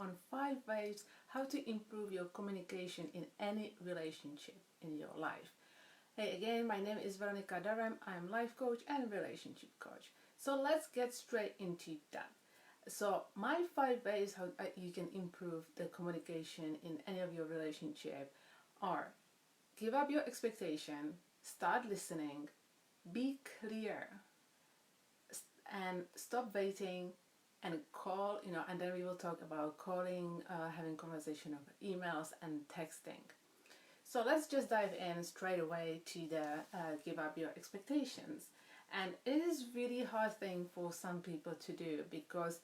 on 5 ways how to improve your communication in any relationship in your life. Hey again, my name is Veronica Durham. I am life coach and relationship coach. So let's get straight into that. So my 5 ways how you can improve the communication in any of your relationship are: give up your expectation, start listening, be clear, and stop waiting, and call, and then we will talk about calling, having conversation over emails and texting. So let's just dive in straight away to the give up your expectations. And it is really hard thing for some people to do, because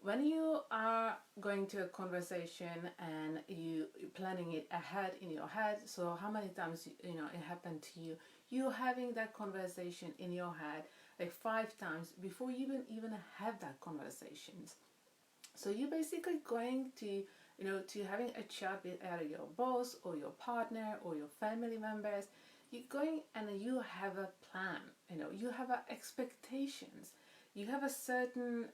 when you are going to a conversation and you planning it ahead in your head, so how many times it happened to you, you having that conversation in your head like 5 times before you even have that conversations. So you're basically going to to having a chat with either your boss or your partner or your family members. You're going and you have a plan, you have expectations, you have a certain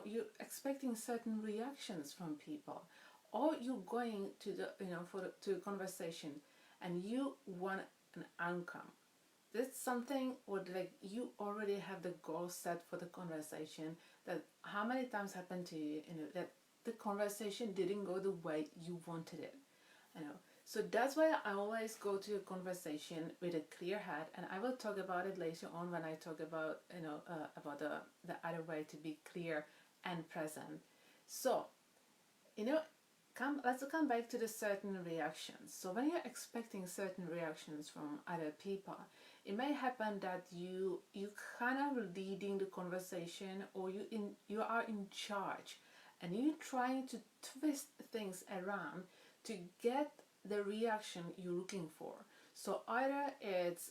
you're expecting certain reactions from people, or you're going to the to a conversation and you want an outcome. That's something what, like, you already have the goal set for the conversation. That how many times happened to you, that the conversation didn't go the way you wanted it, so that's why I always go to a conversation with a clear head, and I will talk about it later on when I talk about about the other way to be clear and present. So let's come back to the certain reactions. So when you're expecting certain reactions from other people, it may happen that you kind of leading the conversation, or you are in charge, and you're trying to twist things around to get the reaction you're looking for. So either it's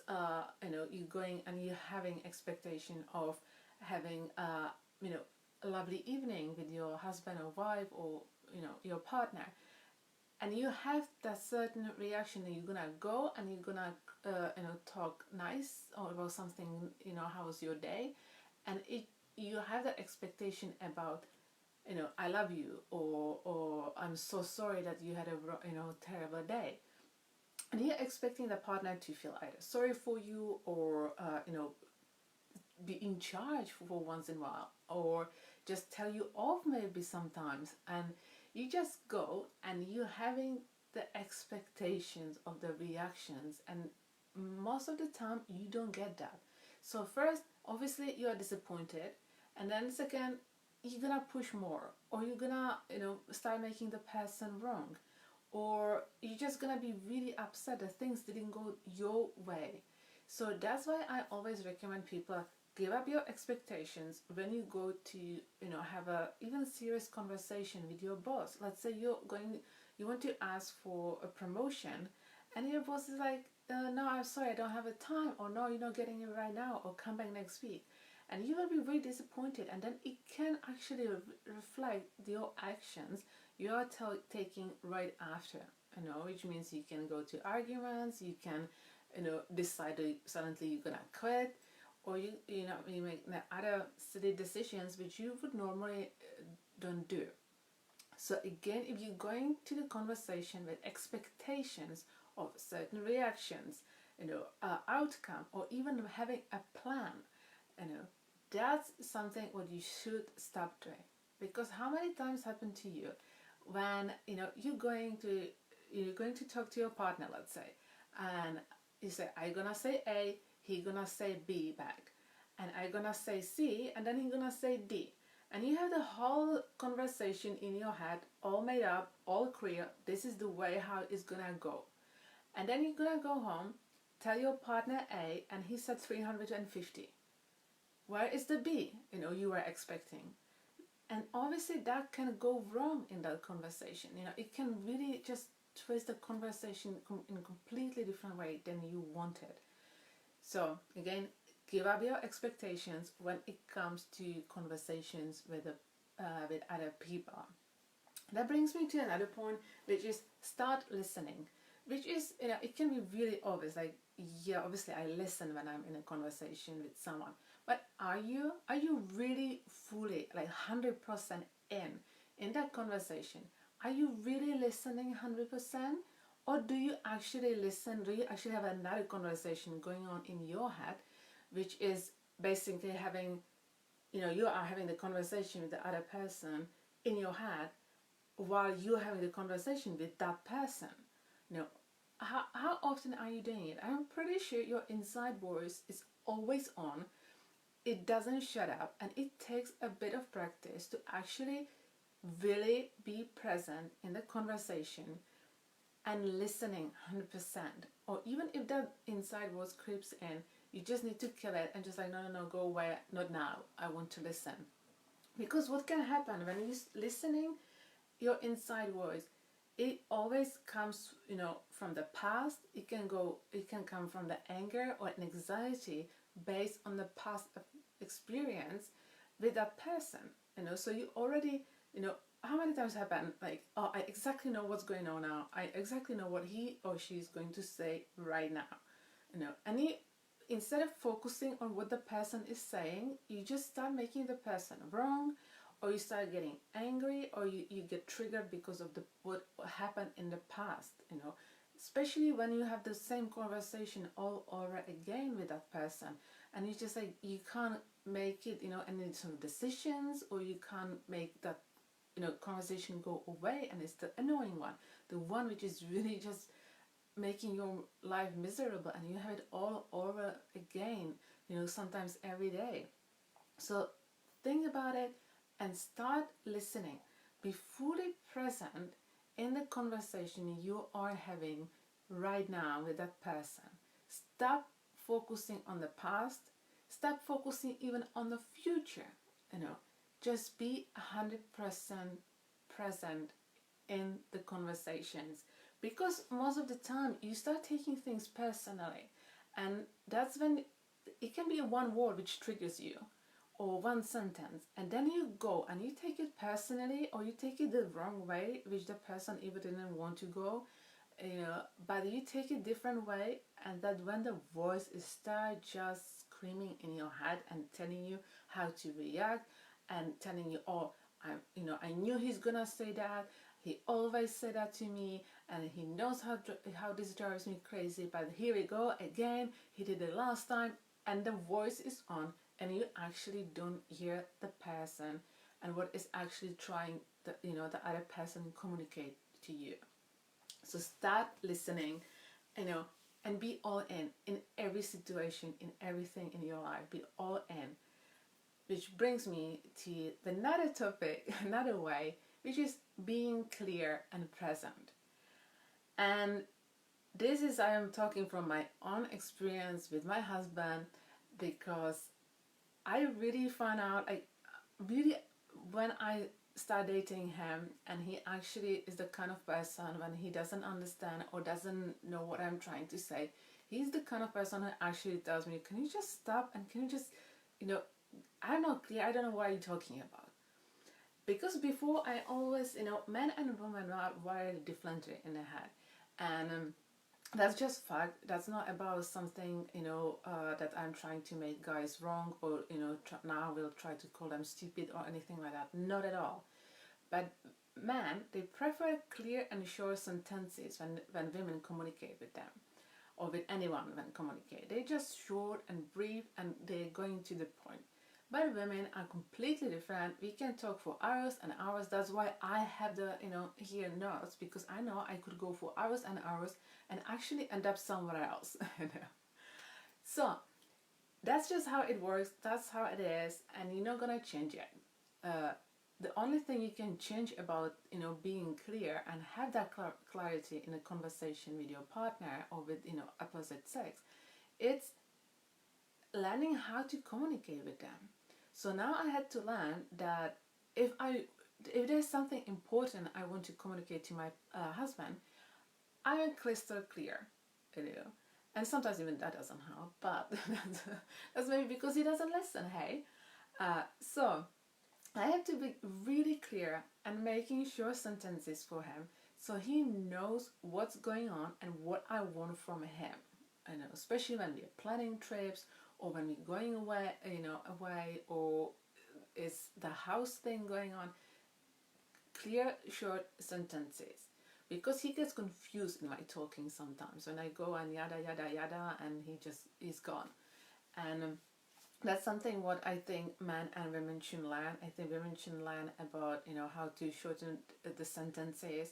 you're going and you're having expectation of having a lovely evening with your husband or wife, or your partner, and you have that certain reaction that you're gonna go and you're gonna talk nice or about something, how was your day, and you have that expectation about I love you, or I'm so sorry that you had a terrible day, and you're expecting the partner to feel either sorry for you, or be in charge for once in a while, or just tell you off maybe sometimes, and you just go and you're having the expectations of the reactions, and most of the time you don't get that. So first, obviously, you are disappointed, and then second, you're gonna push more, or you're gonna start making the person wrong, or you're just gonna be really upset that things didn't go your way. So that's why I always recommend people give up your expectations when you go to have a even serious conversation with your boss. Let's say you want to ask for a promotion, and your boss is like, no, I'm sorry, I don't have a time, or no, you're not getting it right now, or come back next week. And you will be very disappointed, and then it can actually reflect your actions you are taking right after, which means you can go to arguments, you can decide that suddenly you're gonna quit, or you make other silly decisions which you would normally don't do. So again, if you're going to the conversation with expectations of certain reactions, outcome, or even having a plan, that's something what you should stop doing. Because how many times happen to you when you're going to talk to your partner, let's say, and you say, I'm gonna say A, he gonna say B back, and I gonna say C, and then he gonna say D, and you have the whole conversation in your head all made up, all clear. This is the way how it's gonna go, and then you're gonna go home, tell your partner A, and he said 350. Where is the B you were expecting? And obviously that can go wrong in that conversation. It can really just twist the conversation in a completely different way than you wanted. So again, give up your expectations when it comes to conversations with other people. That brings me to another point, which is start listening. Which is, it can be really obvious. Like, yeah, obviously I listen when I'm in a conversation with someone. But are you really fully, like 100% in that conversation? Are you really listening 100%? Or do you actually listen? Do you actually have another conversation going on in your head, which is basically having, you are having the conversation with the other person in your head while you're having the conversation with that person? You know, how often are you doing it? I'm pretty sure your inside voice is always on. It doesn't shut up, and it takes a bit of practice to actually really be present in the conversation and listening 100%. Or even if that inside voice creeps in, you just need to kill it and just like, no, no, no, go away, not now, I want to listen. Because what can happen when you're listening your inside voice, it always comes, from the past. It can come from the anger or anxiety based on the past experience with that person. So you already, how many times happen like, oh, I exactly know what's going on now, I exactly know what he or she is going to say right now. And instead of focusing on what the person is saying, you just start making the person wrong, or you start getting angry, or you get triggered because of what happened in the past. Especially when you have the same conversation all over again with that person, and you just like, you can't make it, any sort of decisions, or you can't make that conversation go away, and it's the annoying one, the one which is really just making your life miserable, and you have it all over again, sometimes every day. So think about it and start listening. Be fully present in the conversation you are having right now with that person. Stop focusing on the past. Stop focusing even on the future. Just be 100% present in the conversations, because most of the time you start taking things personally, and that's when it can be one word which triggers you, or one sentence, and then you go and you take it personally, or you take it the wrong way, which the person even didn't want to go, but you take it different way, and that when the voice is start just screaming in your head and telling you how to react, and telling you, oh, I knew he's gonna say that, he always said that to me, and he knows how this drives me crazy, but here we go again, he did it last time, and the voice is on, and you actually don't hear the person and what is actually trying the other person communicate to you. So start listening, and be all in every situation, in everything in your life. Be all in. Which brings me to another topic, another way, which is being clear and present. And this is, I am talking from my own experience with my husband, because I really found out, really, when I start dating him, and he actually is the kind of person, when he doesn't understand or doesn't know what I'm trying to say, he's the kind of person who actually tells me, can you just stop, and can you just, I'm not clear, I don't know what you're talking about. Because before, I always, men and women are wired differently in the head, and that's just fact. That's not about something, that I'm trying to make guys wrong, or now we'll try to call them stupid or anything like that. Not at all. But men, they prefer clear and short sentences when women communicate with them, or with anyone when communicate. They're just short and brief, and they're going to the point. But women are completely different. We can talk for hours and hours. That's why I have the, here notes, because I know I could go for hours and hours and actually end up somewhere else. So that's just how it works. That's how it is, and you're not gonna change it. The only thing you can change about, being clear and have that clarity in a conversation with your partner, or with, opposite sex, it's learning how to communicate with them. So now I had to learn that if there's something important I want to communicate to my husband, I am crystal clear, and sometimes even that doesn't help, but that's maybe because he doesn't listen. Hey, so I have to be really clear and making sure sentences for him, so he knows what's going on and what I want from him. Especially when we're planning trips, or when we're going away, or is the house thing going on. clear, short sentences, because he gets confused in my talking sometimes when I go and yada yada yada, and he's gone. And that's something what I think men and women should learn. I think women should learn about, how to shorten the sentences,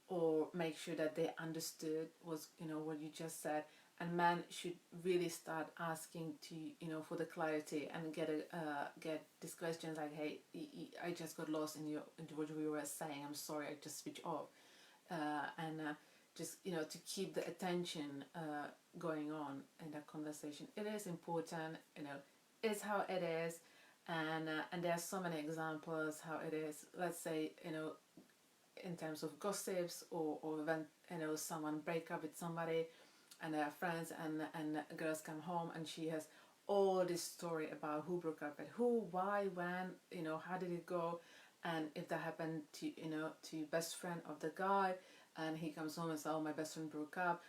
or make sure that they understood what you just said. And men should really start asking to, for the clarity, and get these questions like, hey, I just got lost in what you were saying, I'm sorry, I just switched off. And just, to keep the attention going on in that conversation. It is important, it's how it is. And there are so many examples how it is. Let's say, in terms of gossips, or when, someone break up with somebody, and they are friends, and girls come home, and she has all this story about who broke up with who, why, when, how did it go. And if that happened to, to best friend of the guy, and he comes home and says, oh, my best friend broke up,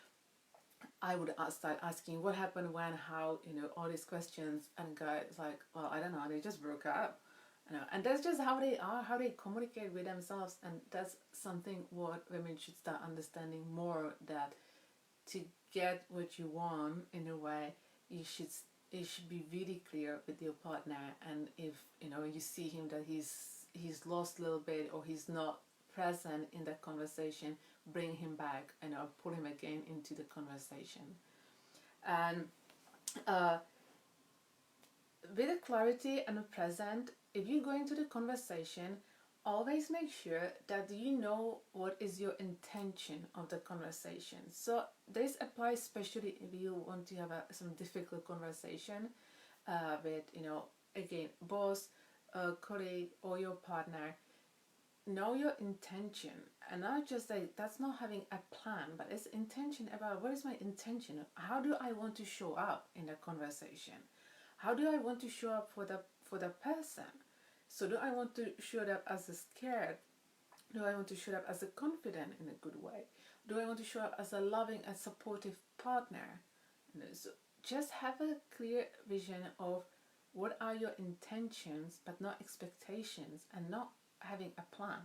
I would start asking what happened, when, how, all these questions. And guy is like, well, I don't know, they just broke up. And that's just how they are, how they communicate with themselves. And that's something what women should start understanding more, that to get what you want, in a way, you should be really clear with your partner. And if you see him that he's lost a little bit, or he's not present in that conversation, bring him back, pull him again into the conversation. And with the clarity and the present, if you go into the conversation, always make sure that you know what is your intention of the conversation. So this applies especially if you want to have some difficult conversation with, again, boss, colleague, or your partner. Know your intention, and not just like, that's not having a plan, but it's intention about, what is my intention, how do I want to show up in the conversation, how do I want to show up for the person. So do I want to show up as a scared, do I want to show up as a confident in a good way, do I want to show up as a loving and supportive partner. So just have a clear vision of what are your intentions, but not expectations, and not having a plan.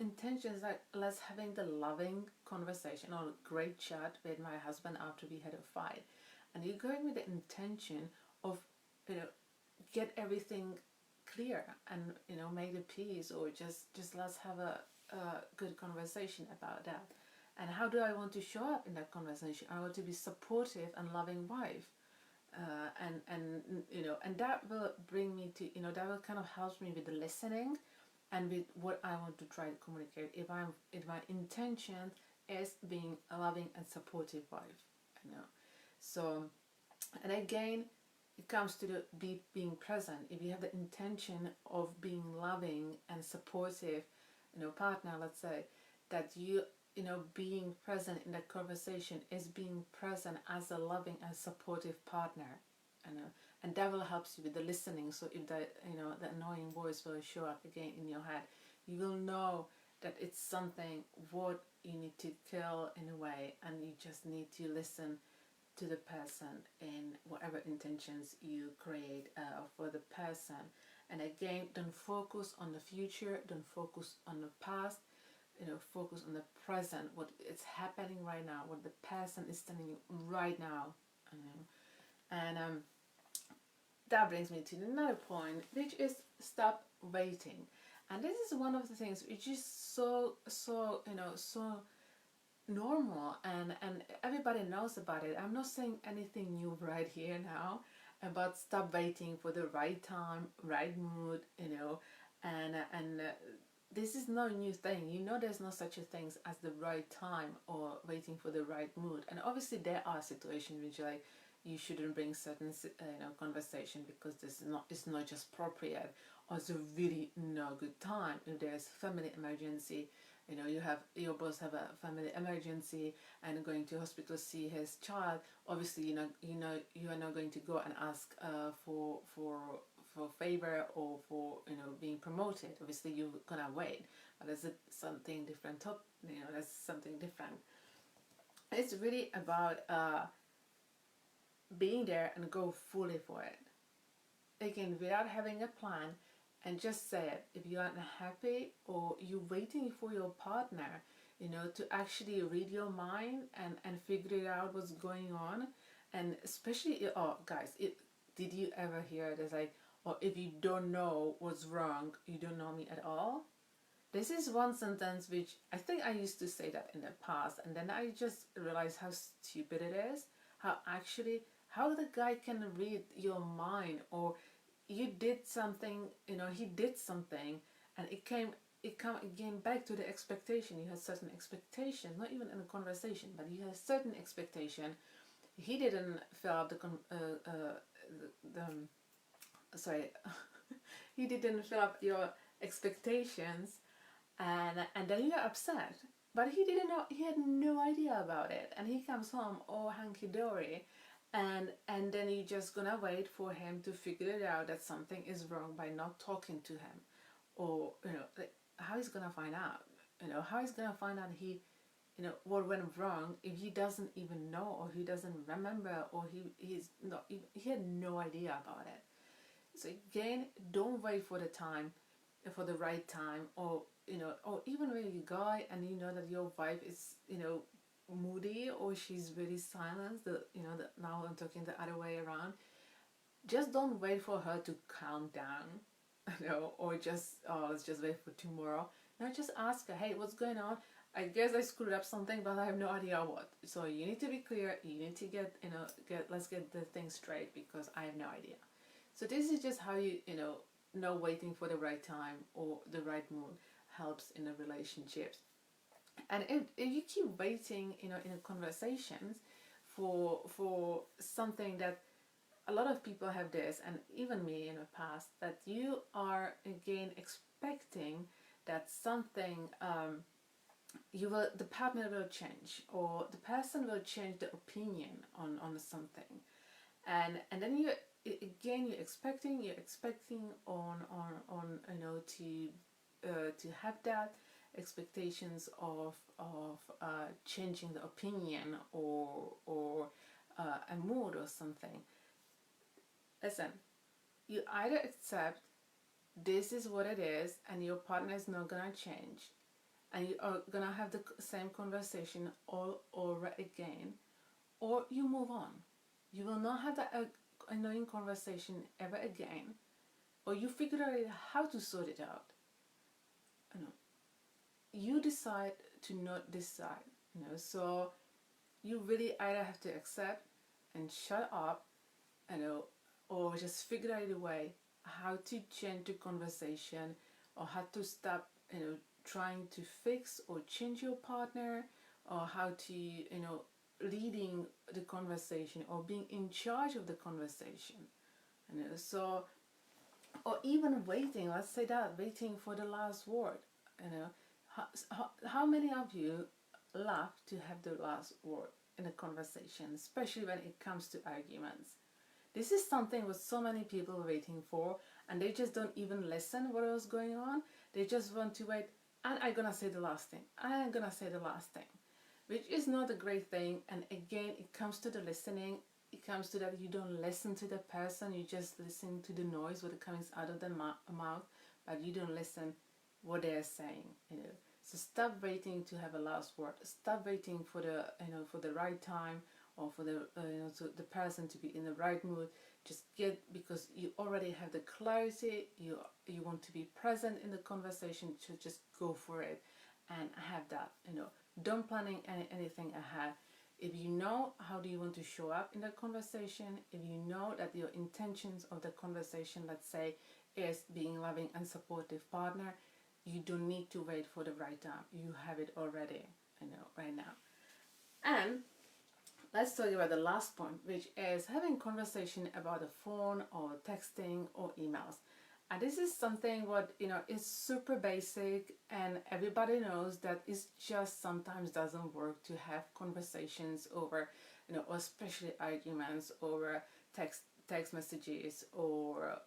Intentions like, let's having the loving conversation or great chat with my husband after we had a fight, and you're going with the intention of, get everything clear, and make the peace, or just let's have a good conversation about that. And how do I want to show up in that conversation? I want to be supportive and loving wife. And that will bring me to, that will kind of help me with the listening, and with what I want to try to communicate. If my intention is being a loving and supportive wife, So, and again, it comes to the being present. If you have the intention of being loving and supportive, partner, let's say, that being present in that conversation is being present as a loving and supportive partner, and that will help you with the listening. So if the annoying voice will show up again in your head, you will know that it's something what you need to kill in a way, and you just need to listen to the person in whatever intentions you create for the person. And again, don't focus on the future, don't focus on the past, focus on the present, what is happening right now, what the person is telling you right now. And that brings me to another point, which is stop waiting. And this is one of the things which is so normal, and everybody knows about it. I'm not saying anything new right here now about stop waiting for the right time, right mood, and this is not a new thing. There's no such a thing as the right time or waiting for the right mood. And obviously there are situations which, like, you shouldn't bring certain conversation because it's not just appropriate, or it's a really no good time. If there's family emergency, your boss have a family emergency and going to hospital to see his child, obviously you are not going to go and ask for favor, or for being promoted. Obviously you're gonna wait, but that's something different. That's something different. It's really about being there and go fully for it, again, without having a plan, and just say it. If you aren't happy or you're waiting for your partner, to actually read your mind and figure out what's going on. And especially, oh guys, did you ever hear this, like, or if you don't know what's wrong, you don't know me at all? This is one sentence which I think I used to say that in the past, and then I just realized how stupid it is. How the guy can read your mind, or you did something, he did something, and it came back to the expectation. You had certain expectation, not even in a conversation, but you had a certain expectation. He didn't fill up sorry, he didn't fill up your expectations, and then you're upset. But he didn't know. He had no idea about it, and he comes home all hunky dory, and then you're just gonna wait for him to figure it out that something is wrong by not talking to him, or like, how he's gonna find out? How he's gonna find out what went wrong if he doesn't even know, or he doesn't remember, or he had no idea about it. So again, don't wait for the right time, or even when you guy and you know that your wife is moody, or she's very silent. Now I'm talking the other way around. Just don't wait for her to calm down, or just, oh, let's just wait for tomorrow. Now just ask her, hey, what's going on? I guess I screwed up something, but I have no idea what. So you need to be clear. You need to let's get the thing straight, because I have no idea. So this is just how know waiting for the right time or the right mood helps in the relationships. And if you keep waiting, in conversations for something that a lot of people have this, and even me in the past, that you are again expecting that something, the partner will change, or the person will change the opinion on something, and then you're expecting on to have that expectations of changing the opinion, or a mood or something. Listen, you either accept this is what it is, and your partner is not gonna change, and you are gonna have the same conversation all over again, or you move on. You will not have that annoying conversation ever again, or you figure out how to sort it out. You decide to not decide. So you really either have to accept and shut up, or just figure out a way how to change the conversation, or how to stop trying to fix or change your partner, or how to leading the conversation, or being in charge of the conversation. So, or even waiting, let's say that, waiting for the last word. How many of you love to have the last word in a conversation, especially when it comes to arguments? This is something with so many people waiting for, and they just don't even listen what was going on. They just want to wait, and I'm gonna say the last thing. I'm gonna say the last thing, which is not a great thing. And again, it comes to the listening. It comes to that you don't listen to the person. You just listen to the noise what comes out of the mouth, but you don't listen what they're saying. So stop waiting to have a last word. Stop waiting for the right time, or for so the person to be in the right mood. Just because you already have the clarity, you want to be present in the conversation, to just go for it and have that. Don't planning anything ahead. If you know how do you want to show up in the conversation, if you know that your intentions of the conversation, let's say, is being loving and supportive partner, you don't need to wait for the right time. You have it already, right now. And let's talk about the last point, which is having conversation about the phone, or texting, or emails. And this is something what is super basic, and everybody knows that it just sometimes doesn't work to have conversations over, or especially arguments over text messages, or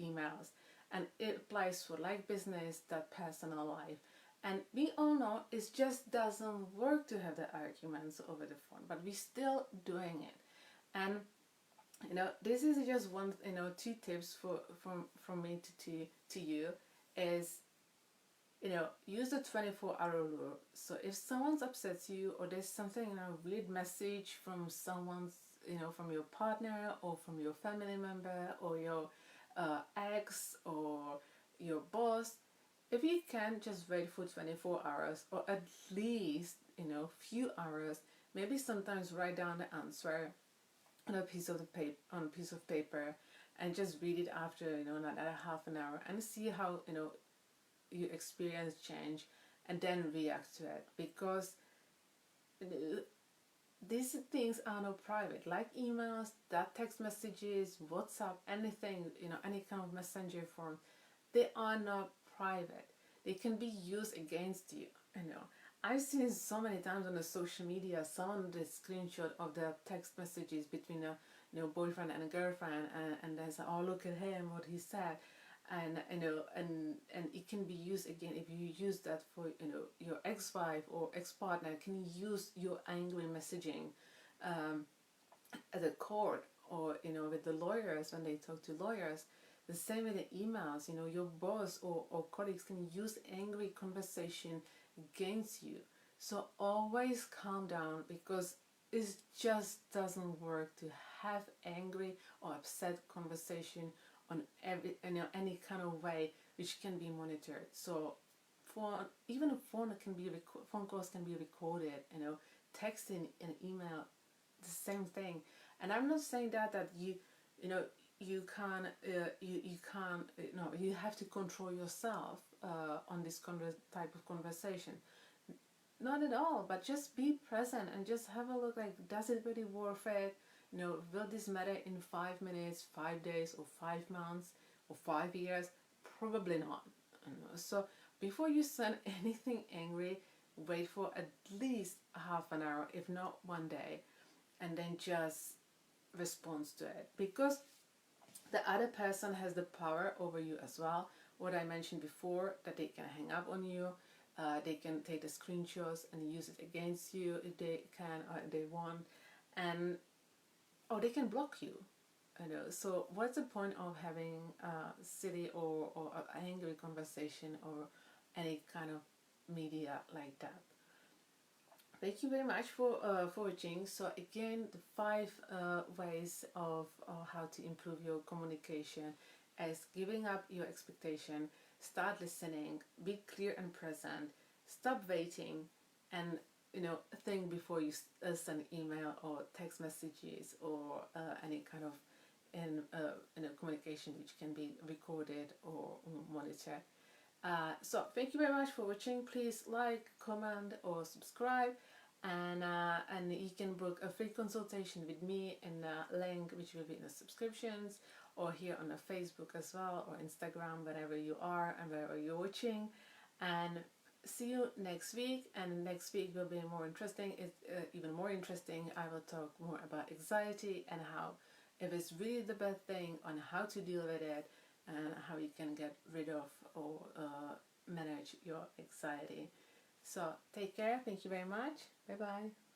emails. And it applies for like business, that personal life. And we all know it just doesn't work to have the arguments over the phone, but we're still doing it. And This is just one, two tips from me to you is, use the 24-hour rule. So if someone's upsets you, or there's something, weird message from someone's, from your partner or from your family member or your ex or your boss, if you can, just wait for 24 hours, or at least, few hours. Maybe sometimes write down the answer on a piece of paper, and just read it after, another half an hour, and see how, you experience change, and then react to it. Because these things are not private, like emails, that text messages, WhatsApp, anything, any kind of messenger form. They are not private. They can be used against you. I've seen so many times on the social media someone did screenshot of the text messages between a boyfriend and a girlfriend, and they say, oh, look at him, what he said. And and it can be used again if you use that for, your ex-wife or ex-partner can use your angry messaging at a court, or with the lawyers when they talk to lawyers. The same with the emails. Your boss or colleagues can use angry conversation against you. So always calm down, because it just doesn't work to have angry or upset conversation on any kind of way which can be monitored. So even a phone calls can be recorded. Texting and email, the same thing. And I'm not saying that you can't you can't you have to control yourself on this type of conversation. Not at all, but just be present and just have a look, like, does it really worth it? Will this matter in 5 minutes, 5 days, or 5 months, or 5 years? Probably not. So before you send anything angry, wait for at least half an hour, if not one day, and then just respond to it. Because the other person has the power over you as well. What I mentioned before, that they can hang up on you, they can take the screenshots and use it against you if they can, or if they want, and or they can block you. So what's the point of having a silly or angry conversation or any kind of media like that? Thank you very much for watching. So again, the 5 ways of how to improve your communication is giving up your expectation, start listening, be clear and present, stop waiting, and think before you send email or text messages or any kind of communication which can be recorded or monitored. So thank you very much for watching. Please like, comment, or subscribe, and you can book a free consultation with me in a link which will be in the subscriptions, or here on the Facebook as well, or Instagram, wherever you are and wherever you're watching. And see you next week. And next week will be more interesting. It's even more interesting. I will talk more about anxiety and how, if it's really the bad thing, on how to deal with it, and how you can get rid of or manage your anxiety. So take care. Thank you very much. Bye bye.